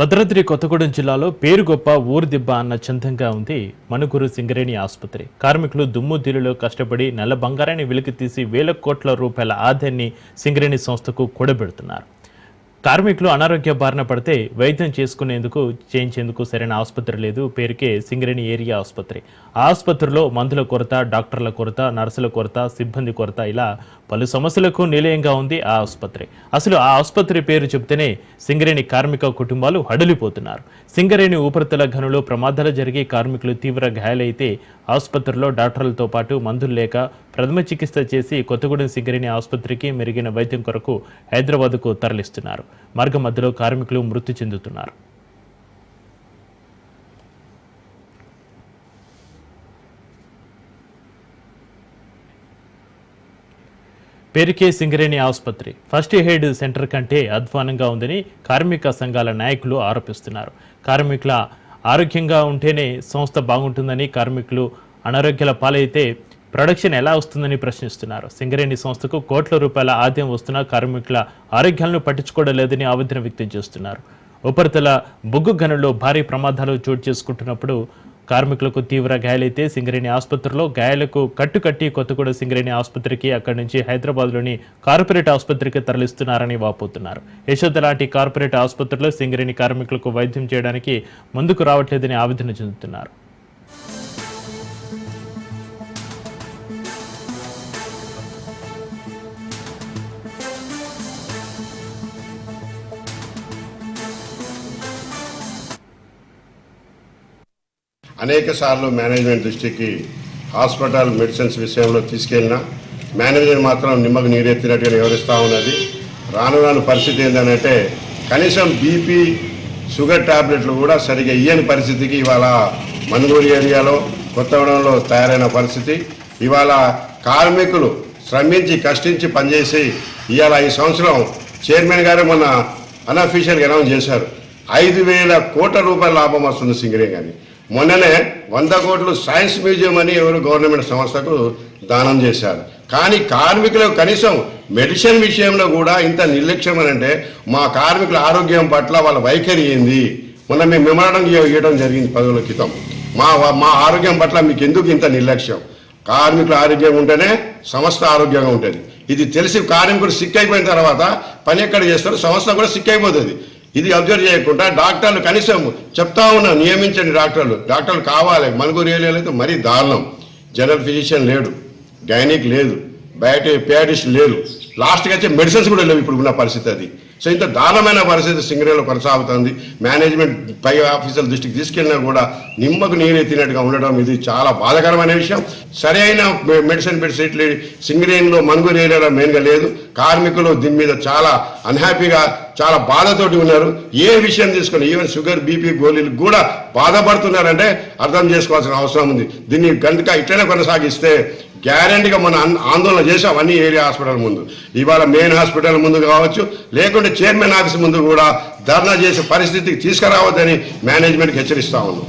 భద్రాద్రి కొత్తగూడెం జిల్లాలో పేరు గొప్ప ఊరు దిబ్బ అన్న చందంగా ఉంది మనుగురు సింగరేణి ఆసుపత్రి. కార్మికులు దుమ్ము దిల్లులో కష్టపడి నల్ల బంగారాన్ని వెలికి తీసి వేల కోట్ల రూపాయల ఆదాయాన్ని సింగరేణి సంస్థకు కూడబెడుతున్నారు. కార్మికులు అనారోగ్య బారిన పడితే వైద్యం చేయించేందుకు సరైన ఆసుపత్రి లేదు. పేరుకే సింగరేణి ఏరియా ఆసుపత్రి. ఆ ఆసుపత్రిలో మందుల కొరత, డాక్టర్ల కొరత, నర్సుల కొరత, సిబ్బంది కొరత, ఇలా పలు సమస్యలకు నిలయంగా ఉంది ఆ ఆసుపత్రి. అసలు ఆ ఆసుపత్రి పేరు చెబితేనే సింగరేణి కార్మిక కుటుంబాలు హడలిపోతున్నారు. సింగరేణి ఉపరితల గనులో ప్రమాదాలు జరిగి కార్మికులు తీవ్ర గాయాలైతే ఆసుపత్రిలో డాక్టర్లతో పాటు మందులు లేక ప్రథమ చికిత్స చేసి కొత్తగూడెం సింగరేణి ఆసుపత్రికి మెరుగైన వైద్యం కొరకు హైదరాబాద్కు తరలిస్తున్నారు. మార్గ మధ్యలో కార్మికులు మృతి చెందుతున్నారు. పేరుకే సింగరేణి ఆసుపత్రి ఫస్ట్ ఎయిడ్ సెంటర్ కంటే అధ్వానంగా ఉందని కార్మిక సంఘాల నాయకులు ఆరోపిస్తున్నారు. కార్మికుల ఆరోగ్యంగా ఉంటేనే సంస్థ బాగుంటుందని, కార్మికులు అనారోగ్యాల పాలైతే ప్రొడక్షన్ ఎలా వస్తుందని ప్రశ్నిస్తున్నారు. సింగరేణి సంస్థకు కోట్ల రూపాయల ఆదాయం వస్తున్నా కార్మికుల ఆరోగ్యాలను పట్టించుకోవడం లేదని ఆవేదన వ్యక్తం చేస్తున్నారు. ఉపరితల బొగ్గు గనుల్లో భారీ ప్రమాదాలు చోటు చేసుకుంటున్నప్పుడు కార్మికులకు తీవ్ర గాయాలైతే సింగరేణి ఆసుపత్రిలో గాయాలకు కట్టుకట్టి కొత్తగూడెం సింగరేణి ఆసుపత్రికి, అక్కడి నుంచి హైదరాబాద్లోని కార్పొరేట్ ఆసుపత్రికి తరలిస్తున్నారని వాపోతున్నారు. యశోద లాంటి కార్పొరేట్ ఆసుపత్రిలో సింగరేణి కార్మికులకు వైద్యం చేయడానికి ముందుకు రావట్లేదని ఆవేదన చెందుతున్నారు. అనేక సార్లు మేనేజ్మెంట్ దృష్టికి హాస్పిటల్ మెడిసిన్స్ విషయంలో తీసుకెళ్ళినా మేనేజ్మెంట్ మాత్రం నిమ్మకు నీరెత్తినట్టుగా వివరిస్తూ ఉన్నది. రాను పరిస్థితి ఏంటంటే కనీసం బీపీ షుగర్ ట్యాబ్లెట్లు కూడా సరిగా ఇయ్యని పరిస్థితికి ఇవాళ మనుగూరు ఏరియాలో కొత్తగూడెంలో తయారైన పరిస్థితి. ఇవాళ కార్మికులు శ్రమించి కష్టించి పనిచేసి ఇవాళ ఈ సంవత్సరం చైర్మన్ గారు మొన్న అన్అఫీషియల్గా అనౌన్స్ చేశారు 5,000 కోట్ల రూపాయల లాభం వస్తుంది సింగరేణి అని. మొన్ననే 100 కోట్లు సైన్స్ మ్యూజియం అని ఎవరు గవర్నమెంట్ సంస్థకు దానం చేశారు. కానీ కార్మికులకు కనీసం మెడిసిన్ విషయంలో కూడా ఇంత నిర్లక్ష్యం అని అంటే మా కార్మికుల ఆరోగ్యం పట్ల వాళ్ళ వైఖరి ఏంది? మొన్న మేము మెమోరాండం ఇవ్వడం జరిగింది 10 రోజుల క్రితం. మా ఆరోగ్యం పట్ల మీకు ఎందుకు ఇంత నిర్లక్ష్యం? కార్మికుల ఆరోగ్యం ఉంటేనే సంస్థ ఆరోగ్యంగా ఉంటుంది. ఇది తెలిసి కార్మికుడు సిక్ అయిపోయిన తర్వాత పని ఎక్కడ చేస్తారు, సంస్థ కూడా సిక్ అయిపోతుంది. ఇది అబ్జర్వ్ చేయకుండా డాక్టర్లు కనీసం చెప్తా ఉన్నాం, నియమించండి డాక్టర్లు కావాలి. మనుగూరు ఏరియాలో అయితే మరీ దారుణం. జనరల్ ఫిజిషియన్ లేడు, గైనిక్ లేదు, పియాటిస్ట్ లేదు, లాస్ట్కి వచ్చే మెడిసిన్స్ కూడా లేవు ఇప్పుడు ఉన్న పరిస్థితి అది. సో ఇంత దారుణమైన పరిస్థితి సింగరేణిలో కొనసాగుతుంది. మేనేజ్మెంట్ పై ఆఫీసర్ల దృష్టికి తీసుకెళ్ళినా కూడా నిమ్మకు నీరెత్తినట్టుగా ఉండడం ఇది చాలా బాధాకరమైన విషయం. సరైన మెడిసిన్ ఫెసిలిటీ సింగరేణిలో మనుగూరు ఏరియాలో మెయిన్గా లేదు. కార్మికులు దీని మీద చాలా అన్హ్యాపీగా చాలా బాధతోటి ఉన్నారు. ఏ విషయం తీసుకొని ఈవెన్ షుగర్ బీపీ గోళీలు కూడా బాధపడుతున్నారంటే అర్థం చేసుకోవాల్సిన అవసరం ఉంది. దీన్ని గంటక ఇట్లనే కొనసాగిస్తే గ్యారెంటీగా మనం ఆందోళన చేసాం అన్ని ఏరియా హాస్పిటల్ ముందు, ఇవాళ మెయిన్ హాస్పిటల్ ముందు కావచ్చు, లేకుంటే చైర్మన్ ఆఫీస్ ముందు కూడా ధర్నా చేసే పరిస్థితికి తీసుకురావద్దని మేనేజ్మెంట్కి హెచ్చరిస్తా ఉన్నాం.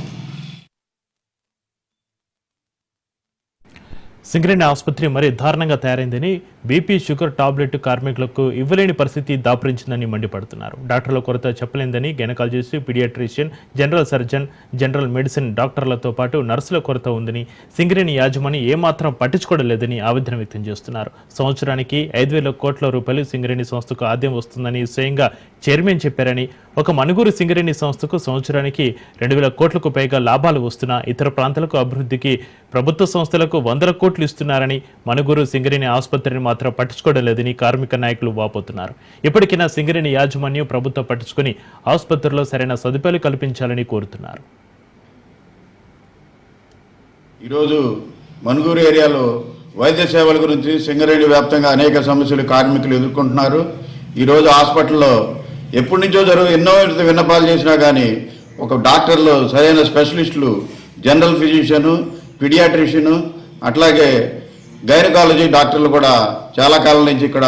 సింగరేణి ఆసుపత్రి మరీ దారుణంగా తయారైందని, బీపీ షుగర్ టాబ్లెట్ కార్మికులకు ఇవ్వలేని పరిస్థితి దాపురించిందని మండిపడుతున్నారు. డాక్టర్ల కొరత చెప్పలేందని gynaecologist, paediatrician, general surgeon, general medicine డాక్టర్లతో పాటు నర్సుల కొరత ఉందని, సింగరేణి యాజమాన్యం ఏమాత్రం పట్టించుకోవడం లేదని ఆవేదన వ్యక్తం చేస్తున్నారు. సంవత్సరానికి 5,000 కోట్ల రూపాయలు సింగరేణి సంస్థకు ఆదాయం వస్తుందని స్వయంగా చైర్మన్ చెప్పారని, ఒక మనుగూరు సింగరేణి సంస్థకు సంవత్సరానికి 2,000 కోట్లకు పైగా లాభాలు వస్తున్నా ఇతర ప్రాంతాలకు అభివృద్ధికి ప్రభుత్వ సంస్థలకు 100 కోట్లు ఇస్తున్నారని, మనుగూరు సింగరేణి ఆసుపత్రిని మాత్రం పట్టించుకోవడం లేదని కార్మిక నాయకులు వాపోతున్నారు. ఇప్పటికైనా సింగరేణి యాజమాన్యం ప్రభుత్వం పట్టించుకుని ఆసుపత్రిలో సరైన సదుపాయాలు కల్పించాలని కోరుతున్నారు. ఈరోజు మనుగూరు ఏరియాలో వైద్య సేవల గురించి సింగరేణి వ్యాప్తంగా అనేక సమస్యలు కార్మికులు ఎదుర్కొంటున్నారు. ఈరోజు హాస్పిటల్లో ఎప్పటి నుంచో ఎన్నో విన్నపాలు చేసినా కానీ ఒక డాక్టర్లు, సరైన స్పెషలిస్టులు, జనరల్ ఫిజిషియను, పీడియాట్రిషియను, అట్లాగే గైనకాలజీ డాక్టర్లు కూడా చాలా కాలం నుంచి ఇక్కడ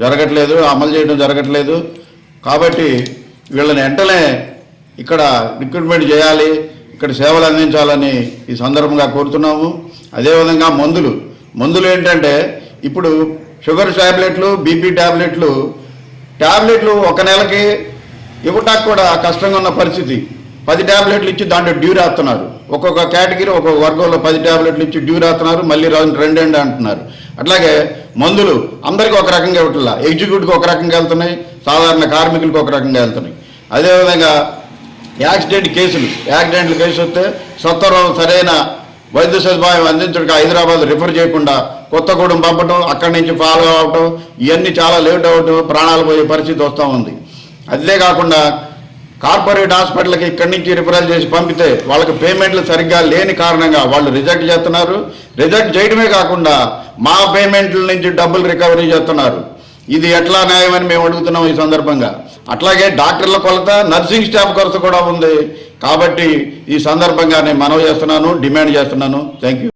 జరగట్లేదు, అమలు చేయడం జరగట్లేదు. కాబట్టి వీళ్ళని వెంటనే ఇక్కడ రిక్రూట్మెంట్ చేయాలి, ఇక్కడ సేవలు అందించాలని ఈ సందర్భంగా కోరుతున్నాము. అదేవిధంగా మందులు ఏంటంటే ఇప్పుడు షుగర్ ట్యాబ్లెట్లు, బీపీ ట్యాబ్లెట్లు ఒక నెలకి ఇవ్వటానికి కూడా కష్టంగా ఉన్న పరిస్థితి. 10 ట్యాబ్లెట్లు ఇచ్చి దాంట్లో డ్యూ రాస్తున్నారు. ఒక్కొక్క కేటగిరీ ఒక్కొక్క వర్గంలో 10 ట్యాబ్లెట్లు ఇచ్చి డ్యూ రాస్తున్నారు, మళ్ళీ 2 అంటున్నారు. అట్లాగే మందులు అందరికీ ఒక రకంగా ఇవ్వట్లా, ఎగ్జిక్యూటివ్కి ఒక రకంగా వెళ్తున్నాయి, సాధారణ కార్మికులకు ఒక రకంగా వెళ్తున్నాయి. అదేవిధంగా యాక్సిడెంట్ల కేసు వస్తే సత్వరం సరైన వైద్య సదుపాయం అందించడానికి హైదరాబాద్ రిఫర్ చేయకుండా కొత్తగూడెం పంపడం, అక్కడి నుంచి ఫాలో అవటం, ఇవన్నీ చాలా లేట్ అవటం, ప్రాణాలు పోయే పరిస్థితి వస్తూ ఉంది. అదే కాకుండా కార్పొరేట్ హాస్పిటల్కి ఇక్కడి నుంచి రిఫరల్ చేసి పంపితే వాళ్ళకి పేమెంట్లు సరిగ్గా లేని కారణంగా వాళ్ళు రిజెక్ట్ చేస్తున్నారు. రిజెక్ట్ చేయడమే కాకుండా మా పేమెంట్ల నుంచి డబ్బులు రికవరీ చేస్తున్నారు. ఇది ఎట్లా న్యాయమని మేము అడుగుతున్నాం ఈ సందర్భంగా. అట్లాగే డాక్టర్ల కొరత, నర్సింగ్ స్టాఫ్ కొరత కూడా ఉంది. కాబట్టి ఈ సందర్భంగా నేను మనవి చేస్తున్నాను, డిమాండ్ చేస్తున్నాను. Thank you.